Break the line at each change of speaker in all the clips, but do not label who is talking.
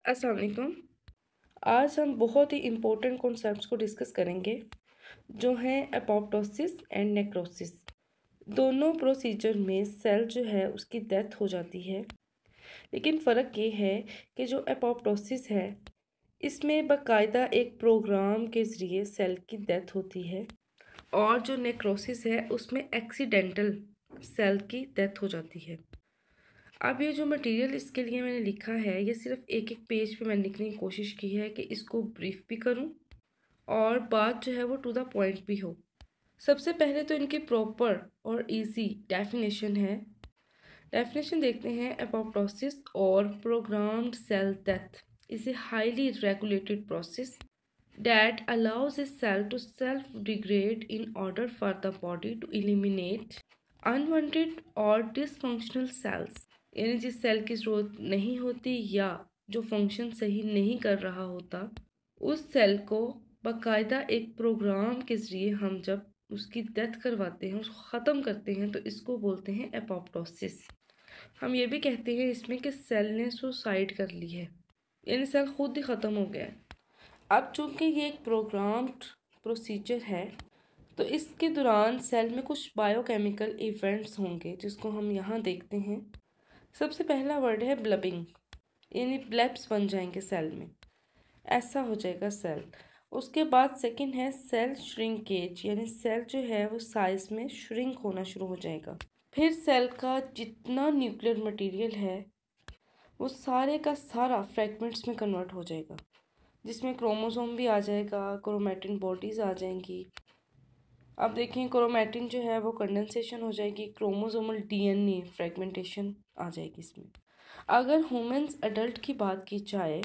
अस्सलाम वालेकुम। आज हम बहुत ही इम्पोर्टेंट कॉन्सेप्ट्स को डिस्कस करेंगे जो हैं एपोप्टोसिस एंड नेक्रोसिस। दोनों प्रोसीजर में सेल जो है उसकी डेथ हो जाती है, लेकिन फ़र्क ये है कि जो एपोप्टोसिस है इसमें बाकायदा एक प्रोग्राम के ज़रिए सेल की डेथ होती है, और जो नेक्रोसिस है उसमें एक्सीडेंटल सेल की डेथ हो जाती है। अब ये जो मटेरियल इसके लिए मैंने लिखा है, ये सिर्फ एक एक पेज पे मैंने लिखने की कोशिश की है कि इसको ब्रीफ भी करूं और बात जो है वो टू द पॉइंट भी हो। सबसे पहले तो इनकी प्रॉपर और इजी डेफिनेशन है। डेफिनेशन देखते हैं। एपोप्टोसिस और programmed cell death is a highly regulated process that allows a cell to self-degrade in order for the body to eliminate unwanted or dysfunctional cells। यानी जिस सेल की ज़रूरत नहीं होती या जो फंक्शन सही नहीं कर रहा होता, उस सेल को बाकायदा एक प्रोग्राम के ज़रिए हम जब उसकी डेथ करवाते हैं, उसको ख़त्म करते हैं, तो इसको बोलते हैं एपोप्टोसिस। हम ये भी कहते हैं इसमें कि सेल ने सुसाइड कर ली है, यानी सेल खुद ही ख़त्म हो गया है। अब चूंकि ये एक प्रोग्राम्ड प्रोसीजर है, तो इसके दौरान सेल में कुछ बायोकेमिकल इवेंट्स होंगे जिसको हम यहाँ देखते हैं। सबसे पहला वर्ड है ब्लबिंग, यानी ब्लेब्स बन जाएंगे सेल में, ऐसा हो जाएगा सेल। उसके बाद सेकंड है सेल श्रिंकेज, यानी सेल जो है वो साइज में श्रिंक होना शुरू हो जाएगा। फिर सेल का जितना न्यूक्लियर मटेरियल है वो सारे का सारा फ्रैगमेंट्स में कन्वर्ट हो जाएगा, जिसमें क्रोमोसोम भी आ जाएगा, क्रोमैटिन बॉडीज़ आ जाएंगी। अब देखें, क्रोमैटिन जो है वो कंडेंसेशन हो जाएगी, क्रोमोसोमल डीएनए फ्रेगमेंटेशन आ जाएगी इसमें। अगर ह्यूमन्स एडल्ट की बात की जाए,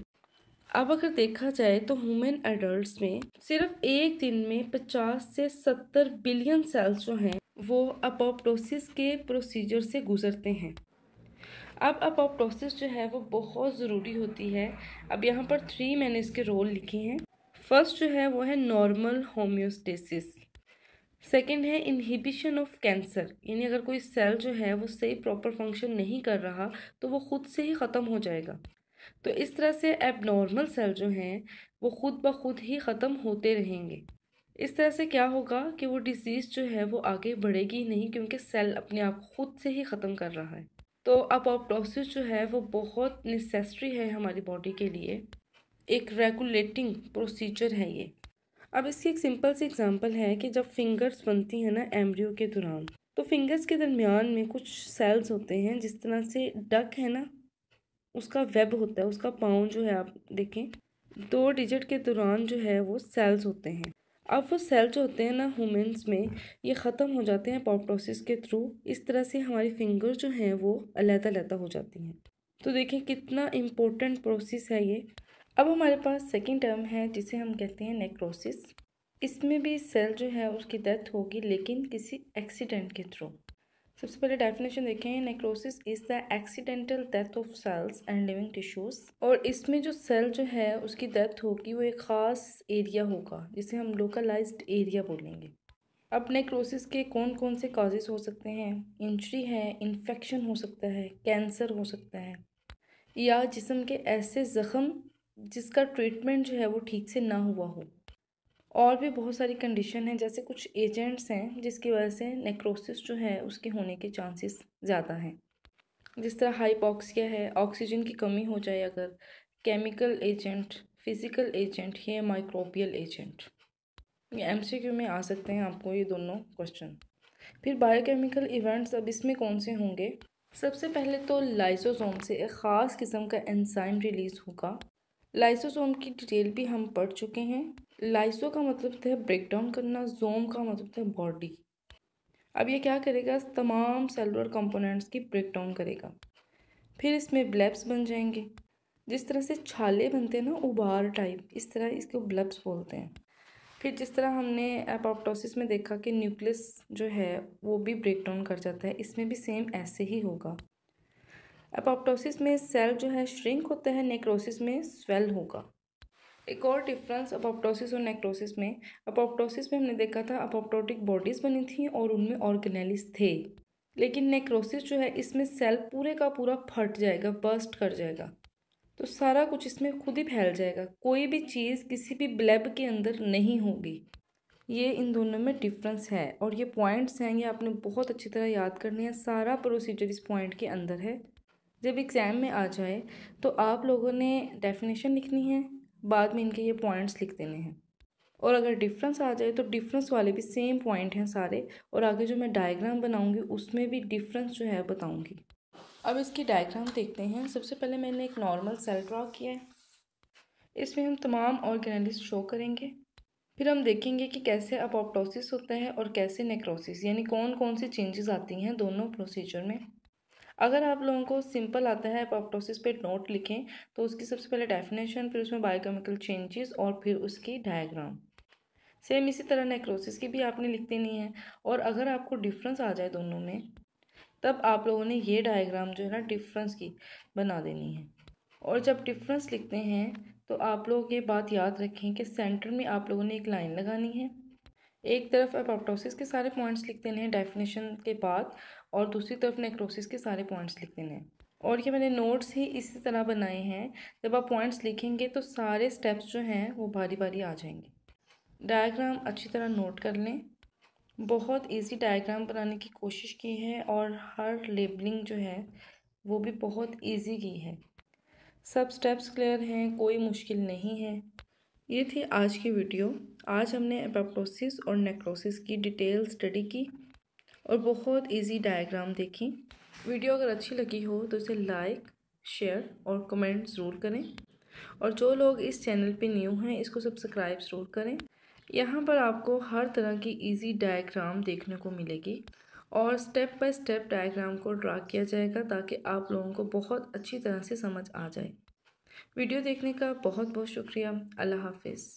अब अगर देखा जाए तो ह्यूमन एडल्ट्स में सिर्फ एक दिन में 50 से 70 बिलियन सेल्स जो हैं वो एपोप्टोसिस के प्रोसीजर से गुजरते हैं। अब एपोप्टोसिस जो है वो बहुत ज़रूरी होती है। अब यहाँ पर 3 मैंने इसके रोल लिखे हैं। फर्स्ट जो है वो है नॉर्मल होम्योस्टेसिस। सेकंड है इनहिबिशन ऑफ कैंसर, यानी अगर कोई सेल जो है वो सही प्रॉपर फंक्शन नहीं कर रहा तो वो खुद से ही ख़त्म हो जाएगा। तो इस तरह से एबनॉर्मल सेल जो हैं वो खुद ब खुद ही ख़त्म होते रहेंगे। इस तरह से क्या होगा कि वो डिजीज़ जो है वो आगे बढ़ेगी नहीं, क्योंकि सेल अपने आप खुद से ही ख़त्म कर रहा है। तो अपोप्टोसिस जो है वो बहुत नेसेसरी है हमारी बॉडी के लिए, एक रेगुलेटिंग प्रोसीजर है ये। अब इसकी एक सिंपल सी एग्जांपल है कि जब फिंगर्स बनती हैं ना एम्ब्रियो के दौरान, तो फिंगर्स के दरमियान में कुछ सेल्स होते हैं, जिस तरह से डक है ना उसका वेब होता है, उसका पाँव जो है आप देखें 2 डिजिट के दौरान जो है वो सेल्स होते हैं। अब वो सेल जो होते हैं ना ह्यूमन्स में, ये ख़त्म हो जाते हैं एपोप्टोसिस के थ्रू। इस तरह से हमारी फिंगर जो हैं वो अलग-अलग हो जाती हैं। तो देखें कितना इम्पोर्टेंट प्रोसेस है ये। अब हमारे पास सेकंड टर्म है जिसे हम कहते हैं नेक्रोसिस। इसमें भी सेल जो है उसकी डेथ होगी, लेकिन किसी एक्सीडेंट के थ्रू। सबसे पहले डेफिनेशन देखें। Necrosis is the accidental death of cells and living tissues. और इसमें जो सेल जो है उसकी डेथ होगी वो एक ख़ास एरिया होगा जिसे हम लोकलाइज्ड एरिया बोलेंगे। अब नेक्रोसिस के कौन कौन से काजेज़ हो सकते हैं? इंजरी है, इन्फेक्शन हो सकता है, कैंसर हो सकता है, या जिस्म के ऐसे ज़ख़म जिसका ट्रीटमेंट जो है वो ठीक से ना हुआ हो। और भी बहुत सारी कंडीशन हैं, जैसे कुछ एजेंट्स हैं जिसकी वजह से नेक्रोसिस जो है उसके होने के चांसेस ज़्यादा हैं। जिस तरह हाइपॉक्सिया है, ऑक्सीजन की कमी हो जाए अगर, केमिकल एजेंट, फिज़िकल एजेंट या माइक्रोबियल एजेंट। ये एमसीक्यू में आ सकते हैं आपको ये दोनों क्वेश्चन। फिर बायोकेमिकल इवेंट्स, अब इसमें कौन से होंगे? सबसे पहले तो लाइसोसोम से एक ख़ास किस्म का एंजाइम रिलीज़ होगा। लाइसोसोम की डिटेल भी हम पढ़ चुके हैं। लाइसो का मतलब था ब्रेक डाउन करना, जोम का मतलब था बॉडी। अब ये क्या करेगा? तमाम सेलुलर कंपोनेंट्स की ब्रेक डाउन करेगा। फिर इसमें ब्लेब्स बन जाएंगे, जिस तरह से छाले बनते हैं ना उबार टाइप, इस तरह इसको ब्लेब्स बोलते हैं। फिर जिस तरह हमने एपोप्टोसिस में देखा कि न्यूक्लियस जो है वो भी ब्रेक डाउन कर जाता है, इसमें भी सेम ऐसे ही होगा। एपोप्टोसिस में सेल जो है श्रिंक होता है, नेक्रोसिस में स्वेल होगा। एक और डिफरेंस अपोप्टोसिस और नेक्रोसिस में, अपोप्टोसिस में हमने देखा था अपोप्टोटिक बॉडीज़ बनी थी और उनमें ऑर्गेनेलिस थे, लेकिन नेक्रोसिस जो है इसमें सेल पूरे का पूरा फट जाएगा, बर्स्ट कर जाएगा। तो सारा कुछ इसमें खुद ही फैल जाएगा, कोई भी चीज़ किसी भी ब्लैब के अंदर नहीं होगी। ये इन दोनों में डिफरेंस है और ये पॉइंट्स हैं, ये आपने बहुत अच्छी तरह याद करने हैं। सारा प्रोसीजर इस पॉइंट के अंदर है। जब एग्ज़ाम में आ जाए तो आप लोगों ने डेफिनेशन लिखनी है, बाद में इनके ये पॉइंट्स लिख देने हैं। और अगर डिफरेंस आ जाए तो डिफरेंस वाले भी सेम पॉइंट हैं सारे, और आगे जो मैं डायग्राम बनाऊंगी उसमें भी डिफरेंस जो है बताऊंगी। अब इसकी डायग्राम देखते हैं। सबसे पहले मैंने एक नॉर्मल सेल ड्रॉ किया है, इसमें हम तमाम ऑर्गेनेल्स शो करेंगे। फिर हम देखेंगे कि कैसे अपोप्टोसिस होता है और कैसे नेक्रोसिस, यानी कौन कौन सी चेंजेस आती हैं दोनों प्रोसीजर में। अगर आप लोगों को सिंपल आता है अपोप्टोसिस पे नोट लिखें तो उसकी सबसे पहले डेफिनेशन, फिर उसमें बायोकेमिकल चेंजेस और फिर उसकी डायग्राम। सेम इसी तरह नेक्रोसिस की भी आपने लिख देनी है। और अगर आपको डिफरेंस आ जाए दोनों में, तब आप लोगों ने ये डायग्राम जो है ना डिफरेंस की बना देनी है। और जब डिफरेंस लिखते हैं तो आप लोग ये बात याद रखें कि सेंटर में आप लोगों ने एक लाइन लगानी है। एक तरफ अपोप्टोसिस के सारे पॉइंट्स लिख देने हैं डेफिनेशन के बाद, और दूसरी तरफ नेक्रोसिस के सारे पॉइंट्स लिख देने हैं। और ये मैंने नोट्स ही इसी तरह बनाए हैं, जब आप पॉइंट्स लिखेंगे तो सारे स्टेप्स जो हैं वो बारी बारी आ जाएंगे। डायग्राम अच्छी तरह नोट कर लें। बहुत इजी डायग्राम बनाने की कोशिश की है और हर लेबलिंग जो है वो भी बहुत इजी की है। सब स्टेप्स क्लियर हैं, कोई मुश्किल नहीं है। ये थी आज की वीडियो। आज हमने एपोप्टोसिस और नेक्रोसिस की डिटेल स्टडी की और बहुत इजी डायग्राम देखी। वीडियो अगर अच्छी लगी हो तो इसे लाइक, शेयर और कमेंट ज़रूर करें। और जो लोग इस चैनल पे न्यू हैं इसको सब्सक्राइब ज़रूर करें। यहाँ पर आपको हर तरह की इजी डायग्राम देखने को मिलेगी और स्टेप बाय स्टेप डायग्राम को ड्रा किया जाएगा ताकि आप लोगों को बहुत अच्छी तरह से समझ आ जाए। वीडियो देखने का बहुत बहुत शुक्रिया। अल्लाह हाफिज़।